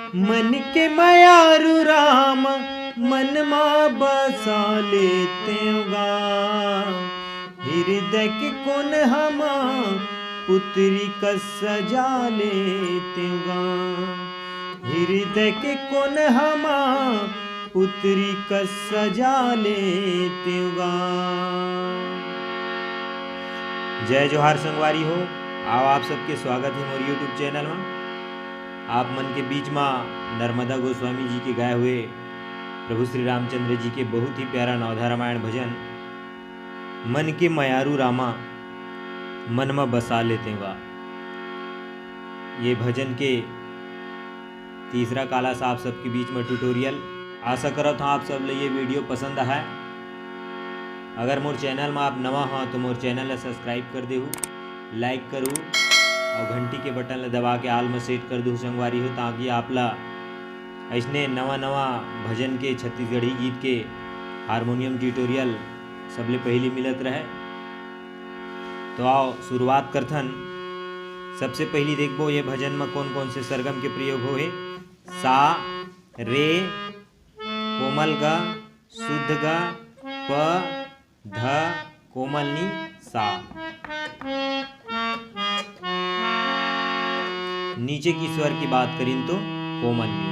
मन के मायारू राम मन मा बसा लेतेगा। हृदय के कोन हमा पुत्री का सजा लेतेगा। हृदय के कोन हमा पुत्री का सजा लेतेगा। जय जोहार संगवारी हो। आओ आप सबके स्वागत है मोर यूट्यूब चैनल में। आप मन के बीच में नर्मदा गोस्वामी जी के गाए हुए प्रभु श्री रामचंद्र जी के बहुत ही प्यारा नवधा रामायण भजन मन के मयारू रामा मन में बसा लेतेगा। ये भजन के तीसरा काला सा आप सबके बीच में ट्यूटोरियल। आशा करत हूँ आप सब ले ये वीडियो पसंद है। अगर मोर चैनल में आप नवा हो तो मोर चैनल ला सब्सक्राइब कर देहू, लाइक करूँ और घंटी के बटन ला दबा के आल में सेट कर दूँ संगवारी हो, ताकि आप ला ऐसने नवा नवा भजन के छत्तीसगढ़ी गीत के हारमोनियम ट्यूटोरियल सबले पहले मिलत रहे। तो आओ शुरुआत करथन। सबसे पहली देखबो ये भजन में कौन कौन से सरगम के प्रयोग हो है। सा, रे, कोमल ग, शुद्ध ग, प, ध, कोमल नी, सा। नीचे की स्वर की बात करें तो कोमल नी।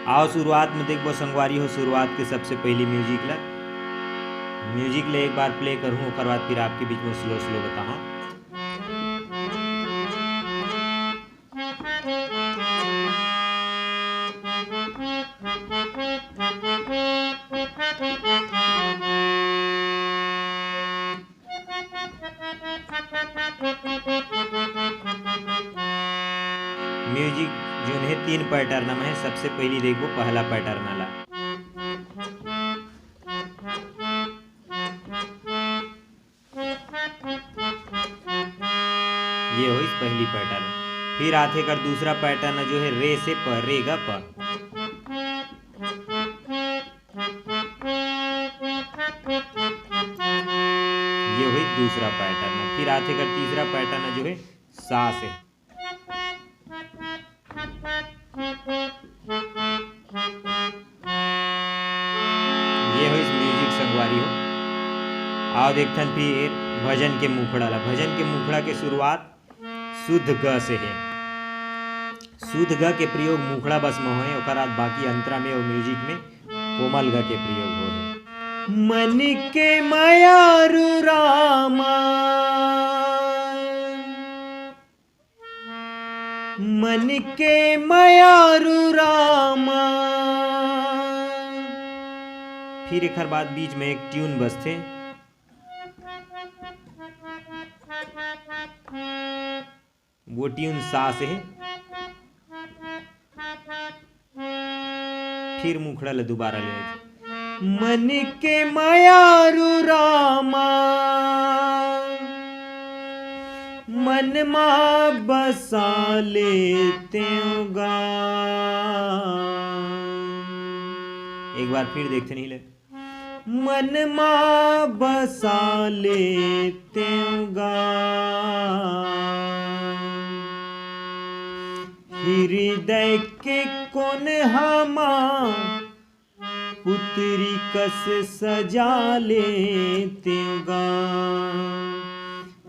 आओ शुरुआत में देखबो संगवारी हो। शुरुआत के सबसे पहली म्यूजिक ले एक बार प्ले करूँ, उसके बाद फिर आपके बीच में स्लो स्लो बताऊँ। म्यूजिक जो है 3 पैटर्न में है। सबसे पहली देखो पहला पैटर्न वाला, ये हो इस पहली पैटर्न। फिर आते कर दूसरा पैटर्न जो है रे से प, रे गा प। ये हुई दूसरा पैटर्न। फिर आते कर तीसरा पैटर्न जो है सा से। ये हुई म्यूजिक संगवारी हो। आओ देखथन फिर भजन के मुखड़ा ला। भजन के मुखड़ा के शुरुआत शुद्ध ग से है। शुद्ध ग के प्रयोग मुखड़ा बस में हो, और बाद बाकी अंतरा में और म्यूजिक में कोमल ग के प्रयोग हो है। मन के मयारू रामा मन के मयारू रामा। फिर एक बाद बीच में एक ट्यून बजते, वो ट्यून सा से है। फिर मुखड़ा ले दोबारा ले मन के मयारू रामा मन मा बसा लेतेगा। एक बार फिर देखते नहीं ले मन मा बसा लेतेगा। हृदय के कोन हमा पुत्री कस सजा लेतेगा।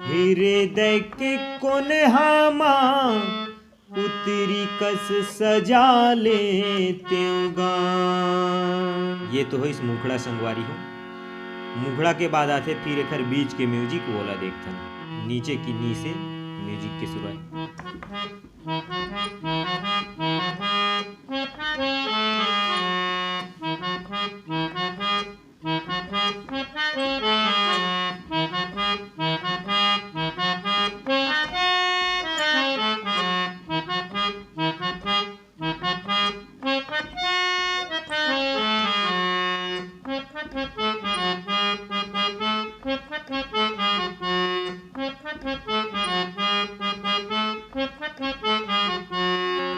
हृदय के कोन हमा पुत्री कस सजा लेतेगा। ये तो है इस मुखड़ा संगवारी हो। मुखड़ा के बाद आते फिर एक बीच के म्यूजिक वाला देखथन। नीचे की नी से म्यूजिक की शुरुआत।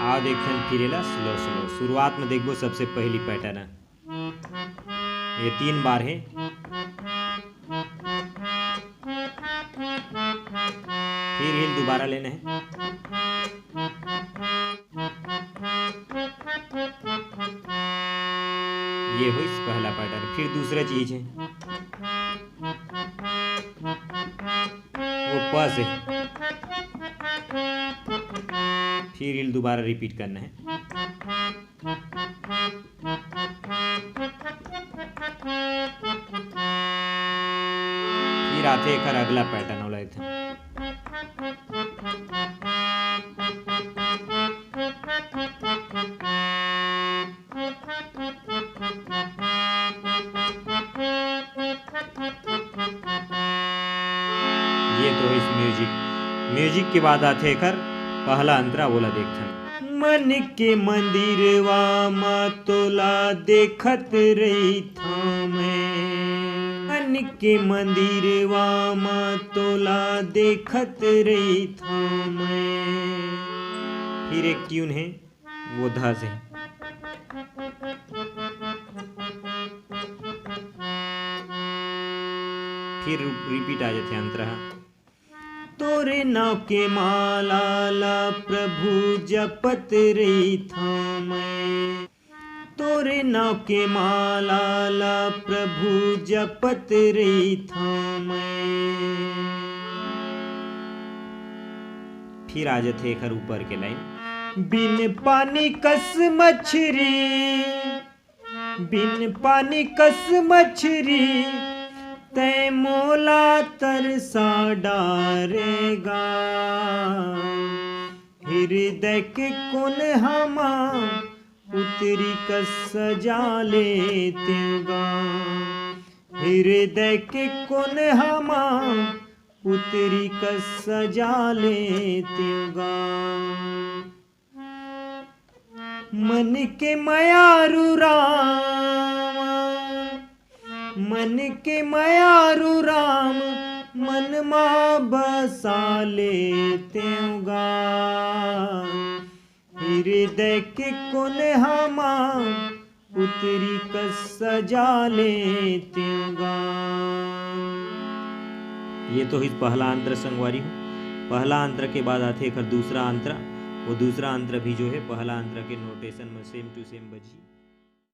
आओ देखन फिरेला स्लो स्लो। शुरुआत में देखबो सबसे पहली पैटर्न है, ये 3 बार है। फिर हिल दोबारा लेना है। ये हो इस पहला पैटर्न। फिर दूसरा चीज है वो प से, फिर इल दोबारा रिपीट करना है। फिर आते एक अगला पैटर्न वाला था। ये तो इस म्यूजिक के बाद आते कर पहला अंतरा बोला देखथन। मन के मंदिरवा मा तोला देखत रही था मैं, मन के मंदिरवा मा तोला देखत रही था मैं। फिर एक ट्यून है वो धा से, फिर रिपीट आ जाते अंतरा। तोरे नाव के माला ला प्रभु जपत रही था मैं, तोरे नाव के माला ला प्रभु जपत रही था मैं। फिर आ जाते एक ऊपर के लाइन। बिन पानी कस मछरी, बिन पानी कस मछरी तै मोला तरसा डारेगा, हृदय के कोन हमा उतरी कस सजा लेतेगा, हृदय के कोन हमा उतरी कस सजा लेतेगा। मन के मयारू राम, मन के मयारू राम मन मा बसा लेतेगा, हृदय के कोन हमा उतरी कस सजा लेतेगा। ये तो इस पहला अंतर संगवारी हो। पहला अंतर के बाद आते एक दूसरा अंतरा, वो दूसरा अंतर भी जो है पहला अंतर के नोटेशन में सेम टू सेम बजी।